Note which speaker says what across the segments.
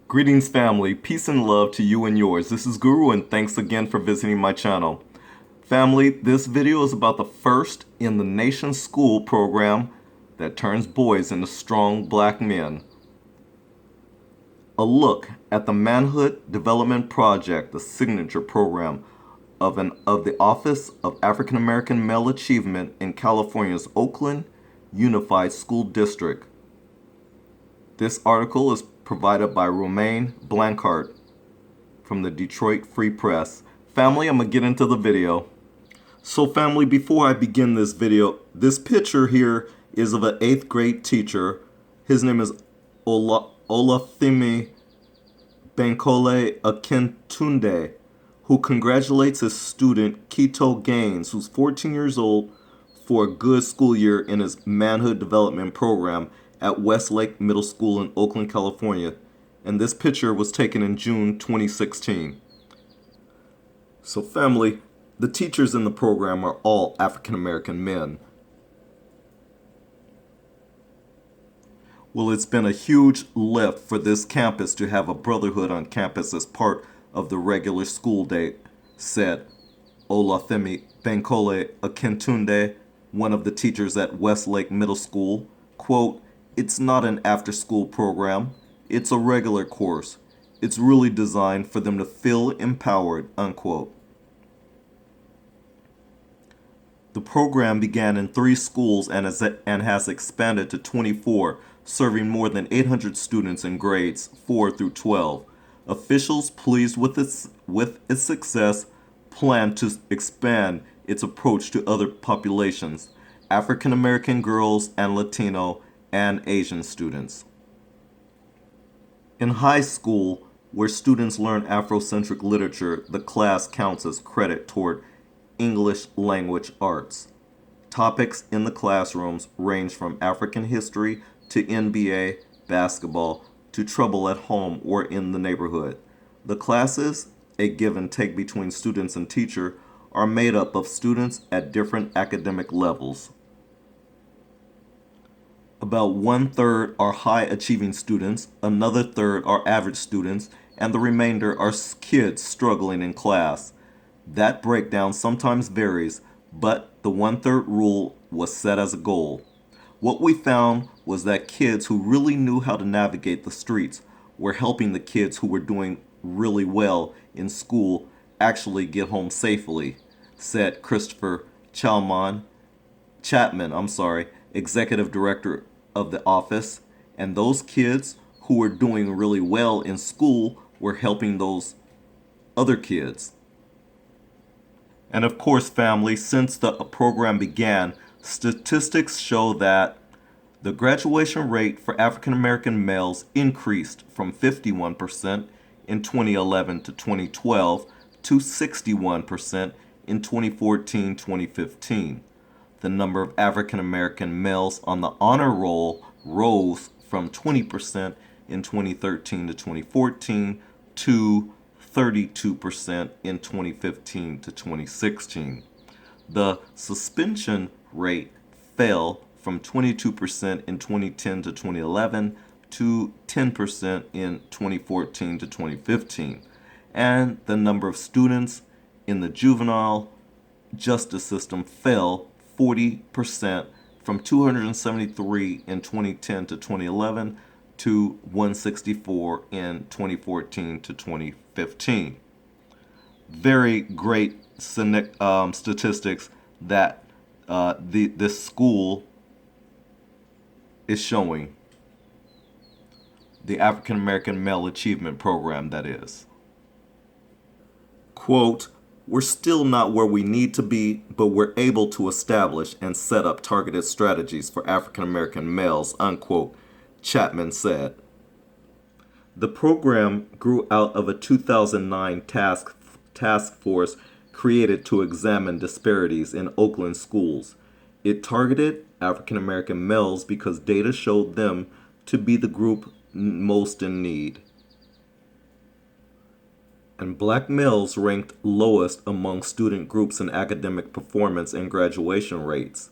Speaker 1: Greetings family, peace and love to you and yours. This is Guru and thanks again for visiting my channel. Family, this video is about the first in the nation's school program that turns boys into strong black men. A look at the Manhood Development Project, the signature program of the Office of African American Male Achievement in California's Oakland Unified School District. This article is provided by Romaine Blanchard from the Detroit Free Press. Family, I'm going to get into the video. So family, before I begin this video, this picture here is of an 8th grade teacher. His name is Olafemi Bankole Akintunde, who congratulates his student Kito Gaines, who's 14 years old, for a good school year in his Manhood Development Program at Westlake Middle School in Oakland, California. And this picture was taken in June 2016. So family, the teachers in the program are all African American men. Well, it's been a huge lift for this campus to have a brotherhood on campus as part of the regular school day, said Olafemi Bankole Akintunde, one of the teachers at Westlake Middle School. Quote, "It's not an after-school program. It's a regular course. It's really designed for them to feel empowered," unquote. The program began in 3 schools and has expanded to 24, serving more than 800 students in grades 4 through 12. Officials, pleased with its success, plan to expand its approach to other populations, African American girls and Latino and Asian students. In high school, where students learn Afrocentric literature, the class counts as credit toward English language arts. Topics in the classrooms range from African history to NBA, basketball, to trouble at home or in the neighborhood. The classes, a give and take between students and teacher, are made up of students at different academic levels. About 1/3 are high-achieving students, another third are average students, and the remainder are kids struggling in class. That breakdown sometimes varies, but the 1/3 rule was set as a goal. What we found was that kids who really knew how to navigate the streets were helping the kids who were doing really well in school actually get home safely, said Christopher Chapman, executive director of the office. And those kids who were doing really well in school were helping those other kids. And of course, family, since the program began, statistics show that the graduation rate for African American males increased from 51% in 2011 to 2012 to 61% in 2014-2015. The number of African American males on the honor roll rose from 20% in 2013 to 2014 to 32% in 2015 to 2016. The suspension rate fell from 22% in 2010 to 2011 to 10% in 2014 to 2015. And the number of students in the juvenile justice system fell 40% from 273 in 2010 to 2011 to 164 in 2014 to 2015. Very great statistics that this school is showing. The African American Male Achievement Program, that is. Quote, "We're still not where we need to be, but we're able to establish and set up targeted strategies for African American males," unquote, Chapman said. The program grew out of a 2009 task force created to examine disparities in Oakland schools. It targeted African American males because data showed them to be the group most in need. And black males ranked lowest among student groups in academic performance and graduation rates.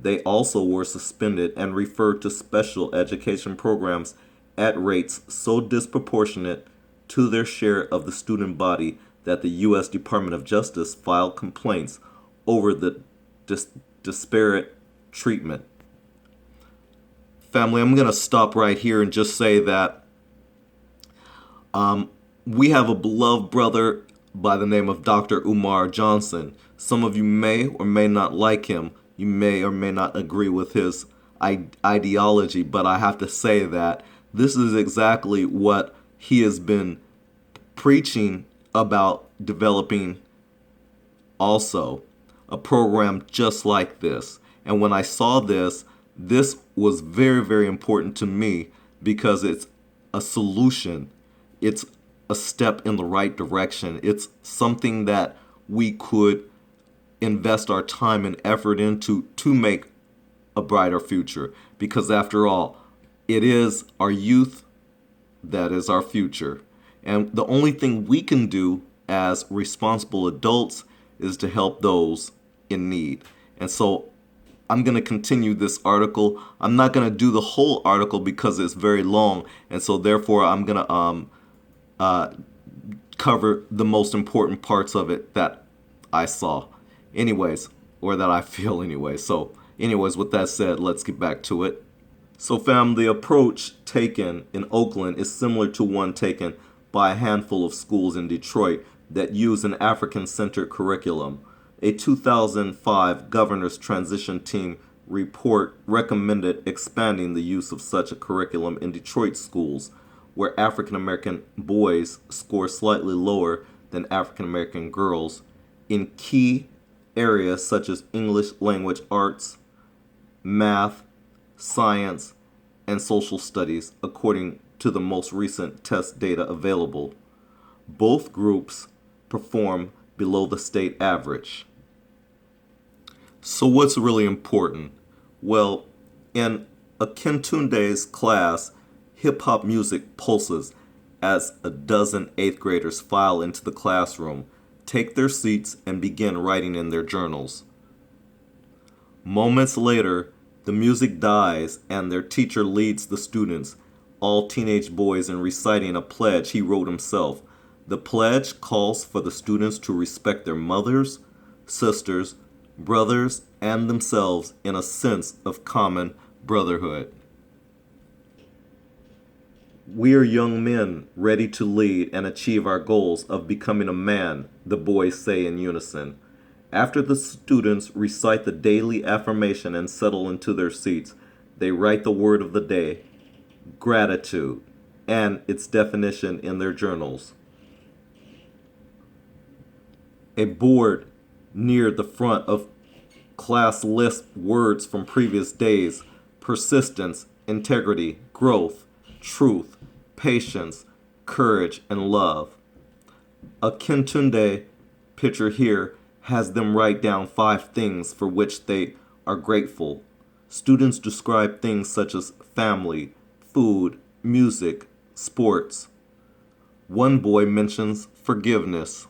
Speaker 1: They also were suspended and referred to special education programs at rates so disproportionate to their share of the student body that the U.S. Department of Justice filed complaints over the disparate treatment. Family, I'm going to stop right here and just say that we have a beloved brother by the name of Dr. Umar Johnson. Some of you may or may not like him. You may or may not agree with his ideology, but I have to say that this is exactly what he has been preaching about, developing also a program just like this. And when I saw this was very, very important to me because it's a solution. It's a step in the right direction. It's something that we could invest our time and effort into to make a brighter future. Because after all, it is our youth that is our future. And the only thing we can do as responsible adults is to help those in need. And so I'm going to continue this article. I'm not going to do the whole article because it's very long. And so therefore I'm going to cover the most important parts of it that I saw. Anyways, or that I feel anyway. So anyways, with that said, let's get back to it. So fam, the approach taken in Oakland is similar to one taken by a handful of schools in Detroit that use an African-centered curriculum. A 2005 Governor's Transition Team report recommended expanding the use of such a curriculum in Detroit schools, where African American boys score slightly lower than African American girls in key areas such as English language arts, math, science, and social studies, according to the most recent test data available. Both groups perform below the state average. So what's really important? Well, in Akintunde's class, hip-hop music pulses as a dozen 8th graders file into the classroom, take their seats, and begin writing in their journals. Moments later, the music dies and their teacher leads the students, all teenage boys, in reciting a pledge he wrote himself. The pledge calls for the students to respect their mothers, sisters, brothers, and themselves in a sense of common brotherhood. We are young men ready to lead and achieve our goals of becoming a man, the boys say in unison. After the students recite the daily affirmation and settle into their seats, they write the word of the day, gratitude, and its definition in their journals. A board near the front of class lists words from previous days: persistence, integrity, growth, truth, patience, courage, and love. Akintunde picture here has them write down 5 things for which they are grateful. Students describe things such as family, food, music, sports. One boy mentions forgiveness.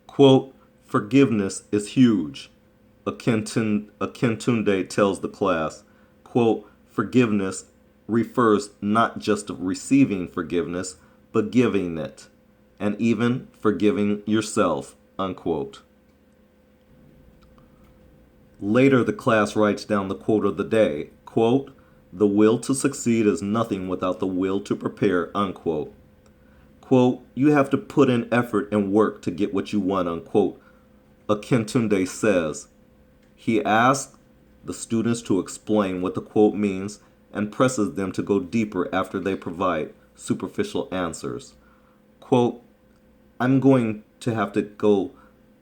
Speaker 1: Quote, "Forgiveness is huge," Akintunde tells the class. Quote, "Forgiveness refers not just to receiving forgiveness, but giving it, and even forgiving yourself," unquote. Later, the class writes down the quote of the day. Quote, "The will to succeed is nothing without the will to prepare," unquote. Quote, "You have to put in effort and work to get what you want," unquote, Akintunde says. He asks the students to explain what the quote means and presses them to go deeper after they provide superficial answers. Quote, "I'm going to have to go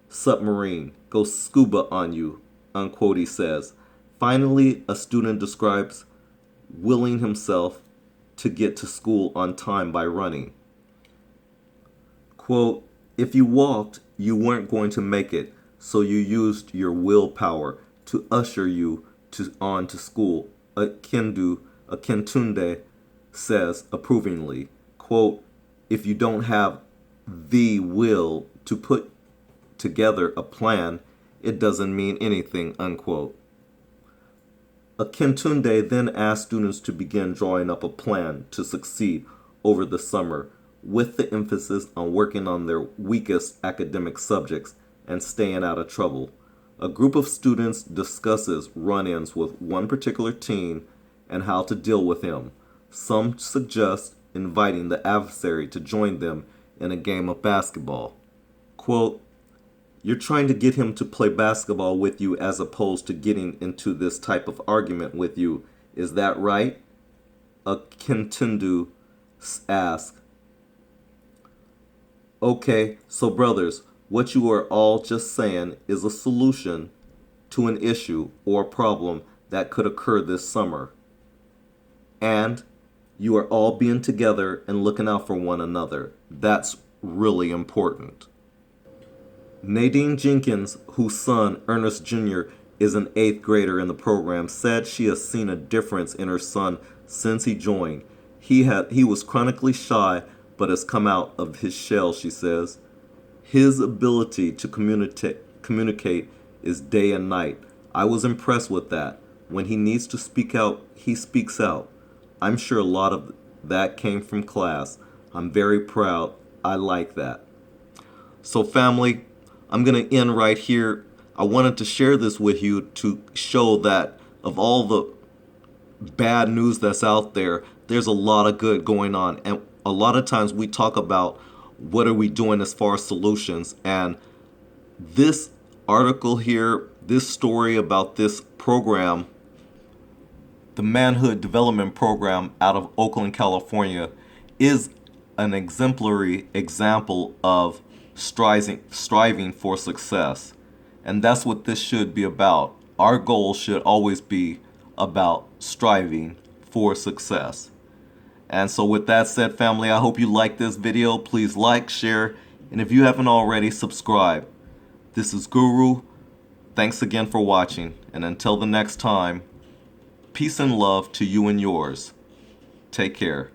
Speaker 1: submarine, go scuba on you," unquote, he says. Finally, a student describes willing himself to get to school on time by running. Quote, "If you walked, you weren't going to make it, so you used your willpower to usher you on to school," Akintunde says approvingly. Quote, "If you don't have the will to put together a plan, it doesn't mean anything," unquote. Akintunde then asked students to begin drawing up a plan to succeed over the summer, with the emphasis on working on their weakest academic subjects and staying out of trouble. A group of students discusses run-ins with one particular teen and how to deal with him. Some suggest inviting the adversary to join them in a game of basketball. Quote, "You're trying to get him to play basketball with you as opposed to getting into this type of argument with you. Is that right?" Akintunde asked. "Okay, so brothers, what you are all just saying is a solution to an issue or problem that could occur this summer. And you are all being together and looking out for one another. That's really important." Nadine Jenkins, whose son, Ernest Jr., is an 8th grader in the program, said she has seen a difference in her son since he joined. He was chronically shy, but has come out of his shell, she says. His ability to communicate is day and night. I was impressed with that. When he needs to speak out, he speaks out. I'm sure a lot of that came from class. I'm very proud. I like that. So family, I'm going to end right here. I wanted to share this with you to show that of all the bad news that's out there, there's a lot of good going on. And a lot of times we talk about what are we doing as far as solutions. And this article here, this story about this program, the Manhood Development Program out of Oakland, California, is an exemplary example of striving for success. And that's what this should be about. Our goal should always be about striving for success. And so with that said, family, I hope you like this video. Please like, share, and if you haven't already, subscribe. This is Guru. Thanks again for watching. And until the next time, peace and love to you and yours. Take care.